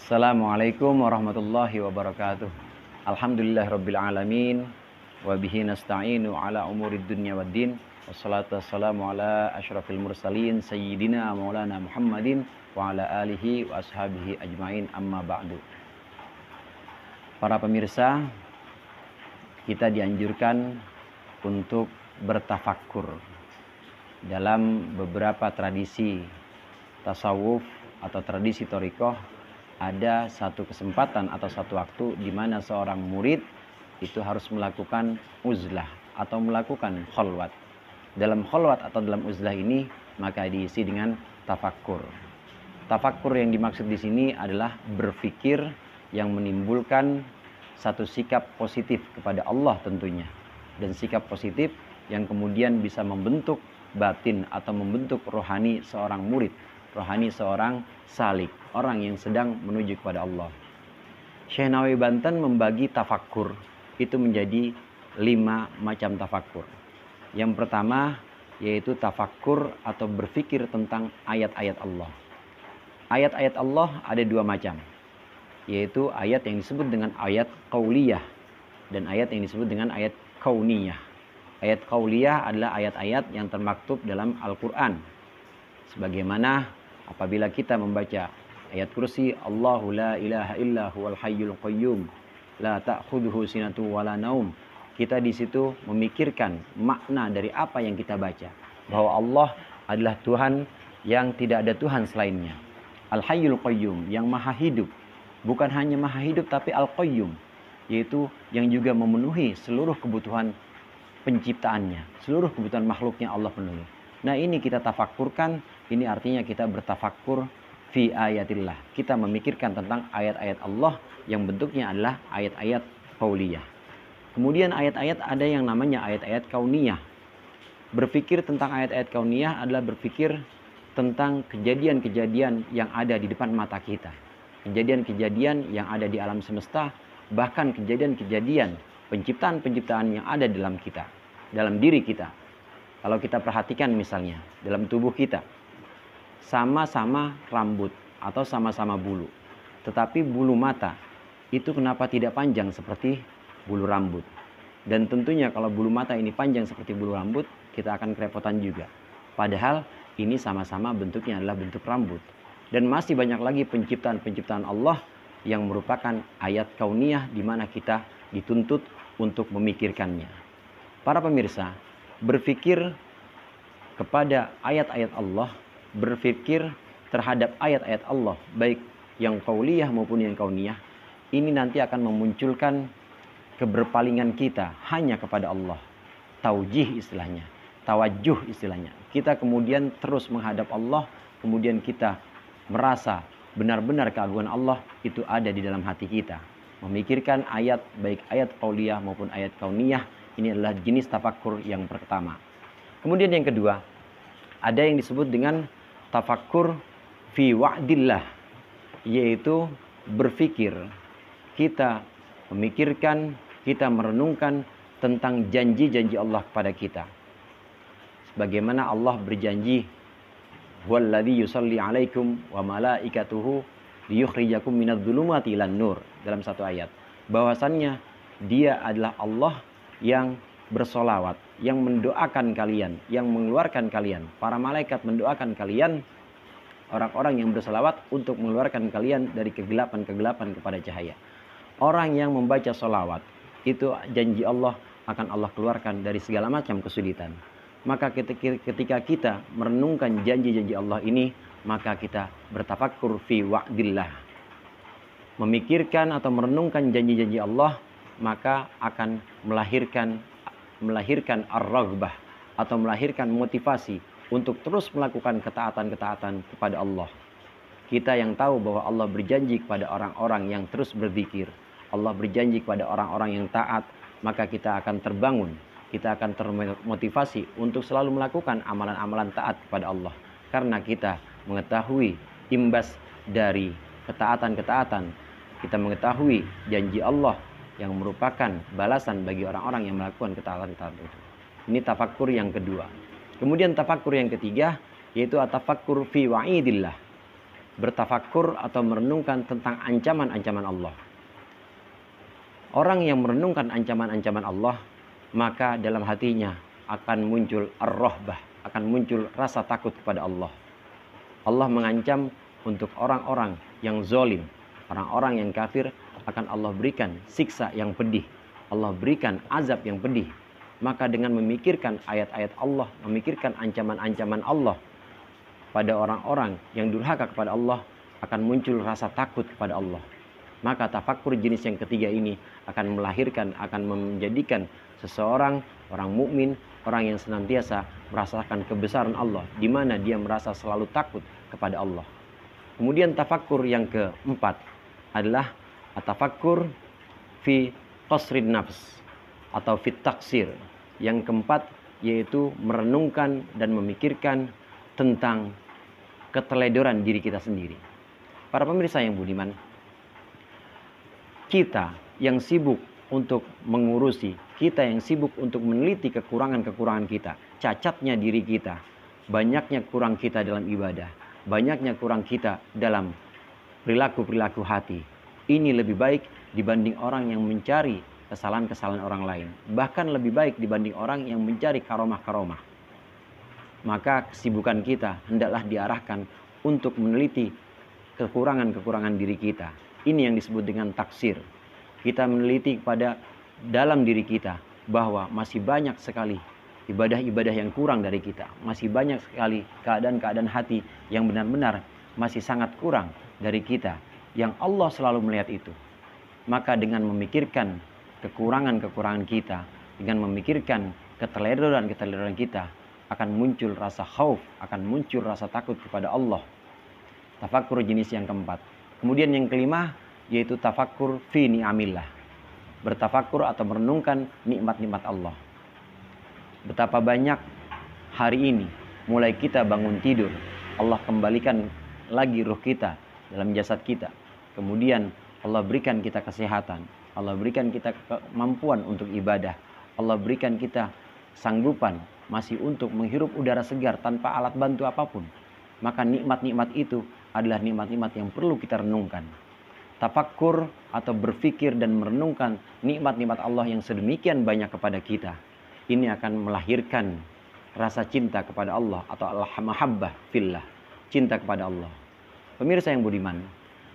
Assalamualaikum warahmatullahi wabarakatuh. Alhamdulillahirabbil alamin wa bihi nasta'inu ala umurid dunya waddin. Wassalatu wassalamu ala asyrafil mursalin sayyidina maulana Muhammadin wa ala alihi wa ashabihi ajmain, amma ba'du. Para pemirsa, kita dianjurkan untuk bertafakkur dalam beberapa tradisi tasawuf atau tradisi thariqah. Ada satu kesempatan atau satu waktu di mana seorang murid itu harus melakukan uzlah atau melakukan khalwat. Dalam khalwat atau dalam uzlah ini maka diisi dengan tafakkur. Tafakkur yang dimaksud di sini adalah berpikir yang menimbulkan satu sikap positif kepada Allah tentunya, dan sikap positif yang kemudian bisa membentuk batin atau membentuk rohani seorang murid, rohani seorang salik, orang yang sedang menuju kepada Allah. Syekh Nawawi Banten membagi tafakkur itu menjadi 5 macam tafakkur. Yang pertama yaitu tafakkur atau berpikir tentang ayat-ayat Allah. Ayat-ayat Allah ada 2 macam, yaitu ayat yang disebut dengan ayat qauliyah dan ayat yang disebut dengan ayat kauniyah. Ayat qauliyah adalah ayat-ayat yang termaktub dalam Al-Quran, sebagaimana apabila kita membaca ayat kursi, Allahu la ilaha illa huwal hayyul qayyum la ta'khudhuhu sinatu wala naum. Kita di situ memikirkan makna dari apa yang kita baca, bahwa Allah adalah Tuhan yang tidak ada Tuhan selainnya. Al-hayyul qayyum, yang maha hidup. Bukan hanya maha hidup tapi al-qayyum, yaitu yang juga memenuhi seluruh kebutuhan penciptaannya, seluruh kebutuhan makhluknya Allah penuhi. Nah, ini kita tafakkurkan. Ini artinya kita bertafakkur fi ayatillah. Kita memikirkan tentang ayat-ayat Allah yang bentuknya adalah ayat-ayat qauliyah. Kemudian ayat-ayat ada yang namanya ayat-ayat kauniyah. Berpikir tentang ayat-ayat kauniyah adalah berpikir tentang kejadian-kejadian yang ada di depan mata kita. Kejadian-kejadian yang ada di alam semesta, bahkan kejadian-kejadian penciptaan-penciptaan yang ada dalam kita, dalam diri kita. Kalau kita perhatikan misalnya dalam tubuh kita, sama-sama rambut atau sama-sama bulu, tetapi bulu mata itu kenapa tidak panjang seperti bulu rambut? Dan tentunya kalau bulu mata ini panjang seperti bulu rambut, kita akan kerepotan juga. Padahal ini sama-sama bentuknya adalah bentuk rambut. Dan masih banyak lagi penciptaan-penciptaan Allah yang merupakan ayat kauniyah di mana kita dituntut untuk memikirkannya. Para pemirsa, berpikir kepada ayat-ayat Allah, berpikir terhadap ayat-ayat Allah, baik yang qauliyah maupun yang kauniyah, ini nanti akan memunculkan keberpalingan kita hanya kepada Allah. Taujih istilahnya, tawajuh istilahnya. Kita kemudian terus menghadap Allah, kemudian kita merasa benar-benar keagungan Allah itu ada di dalam hati kita. Memikirkan ayat, baik ayat qauliyah maupun ayat kauniyah, ini adalah jenis tafakkur yang pertama. Kemudian yang kedua, ada yang disebut dengan tafakkur fi wa'dillah, yaitu berpikir, kita memikirkan, kita merenungkan tentang janji-janji Allah kepada kita. Sebagaimana Allah berjanji, "Huwallazi yusalli 'alaikum wa malaikatuhu liyukhrijakum minadh-dhulumati ilan nur," dalam satu ayat, bahwasannya Dia adalah Allah yang bersolawat, yang mendoakan kalian, yang mengeluarkan kalian. Para malaikat mendoakan kalian, orang-orang yang bersolawat, untuk mengeluarkan kalian dari kegelapan-kegelapan kepada cahaya. Orang yang membaca solawat, itu janji Allah akan Allah keluarkan dari segala macam kesulitan. Maka ketika kita merenungkan janji-janji Allah ini, maka kita bertafakkur fi wa'dillah. Memikirkan atau merenungkan janji-janji Allah, maka akan melahirkan ar-raghbah atau melahirkan motivasi untuk terus melakukan ketaatan-ketaatan kepada Allah. Kita yang tahu bahwa Allah berjanji kepada orang-orang yang terus berzikir, Allah berjanji kepada orang-orang yang taat, maka kita akan terbangun, kita akan termotivasi untuk selalu melakukan amalan-amalan taat kepada Allah. Karena kita mengetahui imbas dari ketaatan-ketaatan, kita mengetahui janji Allah yang merupakan balasan bagi orang-orang yang melakukan ketaatan-ketaatan itu. Ini tafakkur yang kedua. Kemudian tafakkur yang ketiga, yaitu tafakkur fi wa'idillah. bertafakkur atau merenungkan tentang ancaman-ancaman Allah. Orang yang merenungkan ancaman-ancaman Allah, maka dalam hatinya akan muncul ar-rahbah, akan muncul rasa takut kepada Allah. Allah mengancam untuk orang-orang yang zalim, orang-orang yang kafir, akan Allah berikan siksa yang pedih. Allah berikan azab yang pedih. Maka dengan memikirkan ayat-ayat Allah, memikirkan ancaman-ancaman Allah pada orang-orang yang durhaka kepada Allah, akan muncul rasa takut kepada Allah. Maka tafakkur jenis yang ketiga ini akan melahirkan, akan menjadikan seseorang, orang mukmin, orang yang senantiasa merasakan kebesaran Allah, di mana dia merasa selalu takut kepada Allah. Kemudian tafakkur yang keempat adalah tafakkur fi qasrin nafs atau fit taksir. Yang keempat yaitu merenungkan dan memikirkan tentang keteledoran diri kita sendiri. Para pemirsa yang budiman, kita yang sibuk untuk mengurusi, kita yang sibuk untuk meneliti kekurangan-kekurangan kita, cacatnya diri kita, banyaknya kurang kita dalam ibadah, banyaknya kurang kita dalam perilaku-perilaku hati. Ini lebih baik dibanding orang yang mencari kesalahan-kesalahan orang lain. Bahkan lebih baik dibanding orang yang mencari karomah-karomah. Maka kesibukan kita hendaklah diarahkan untuk meneliti kekurangan-kekurangan diri kita. Ini yang disebut dengan taksir. Kita meneliti pada dalam diri kita bahwa masih banyak sekali ibadah-ibadah yang kurang dari kita. Masih banyak sekali keadaan-keadaan hati yang benar-benar masih sangat kurang dari kita. Yang Allah selalu melihat itu. Maka dengan memikirkan kekurangan-kekurangan kita, dengan memikirkan keteledoran-keteledoran kita, akan muncul rasa khauf, akan muncul rasa takut kepada Allah. Tafakkur jenis yang keempat. Kemudian yang kelima yaitu tafakkur fi ni'amillah. Bertafakkur atau merenungkan nikmat-nikmat Allah. Betapa banyak hari ini mulai kita bangun tidur, Allah kembalikan lagi ruh kita dalam jasad kita. Kemudian Allah berikan kita kesehatan, Allah berikan kita kemampuan untuk ibadah, Allah berikan kita sanggupan masih untuk menghirup udara segar tanpa alat bantu apapun. Maka nikmat-nikmat itu adalah nikmat-nikmat yang perlu kita renungkan. Tafakkur atau berpikir dan merenungkan nikmat-nikmat Allah yang sedemikian banyak kepada kita, ini akan melahirkan rasa cinta kepada Allah atau al-mahabbah fillah, cinta kepada Allah. Pemirsa yang budiman,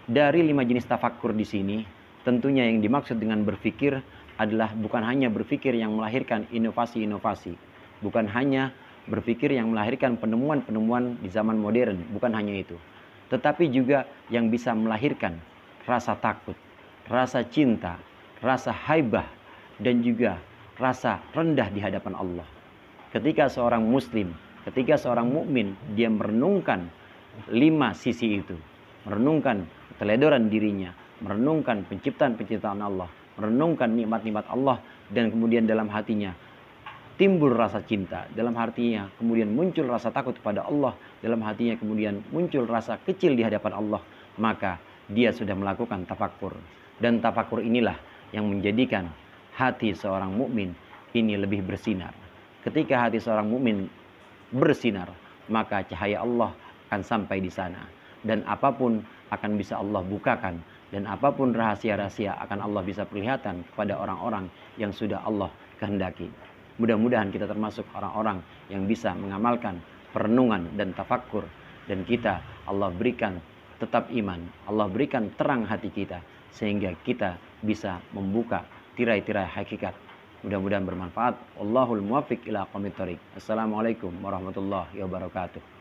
dari 5 jenis tafakkur di sini, tentunya yang dimaksud dengan berpikir adalah bukan hanya berpikir yang melahirkan inovasi-inovasi, bukan hanya berpikir yang melahirkan penemuan-penemuan di zaman modern, bukan hanya itu. Tetapi juga yang bisa melahirkan rasa takut, rasa cinta, rasa haibah, dan juga rasa rendah di hadapan Allah. Ketika seorang muslim, ketika seorang mukmin, dia merenungkan 5 sisi itu, merenungkan keteledoran dirinya, merenungkan penciptaan-penciptaan Allah, merenungkan nikmat-nikmat Allah, dan kemudian dalam hatinya timbul rasa cinta, dalam hatinya kemudian muncul rasa takut kepada Allah, dalam hatinya kemudian muncul rasa kecil di hadapan Allah, maka dia sudah melakukan tafakkur. Dan tafakkur inilah yang menjadikan hati seorang mukmin ini lebih bersinar. Ketika hati seorang mukmin bersinar, maka cahaya Allah akan sampai di sana, dan apapun akan bisa Allah bukakan, dan apapun rahasia-rahasia akan Allah bisa perlihatkan kepada orang-orang yang sudah Allah kehendaki. Mudah-mudahan kita termasuk orang-orang yang bisa mengamalkan perenungan dan tafakkur, dan kita Allah berikan tetap iman, Allah berikan terang hati kita sehingga kita bisa membuka tirai-tirai hakikat. Mudah-mudahan bermanfaat. Wallahul muwaffiq ila aqwamit thoriq. Assalamualaikum warahmatullahi wabarakatuh.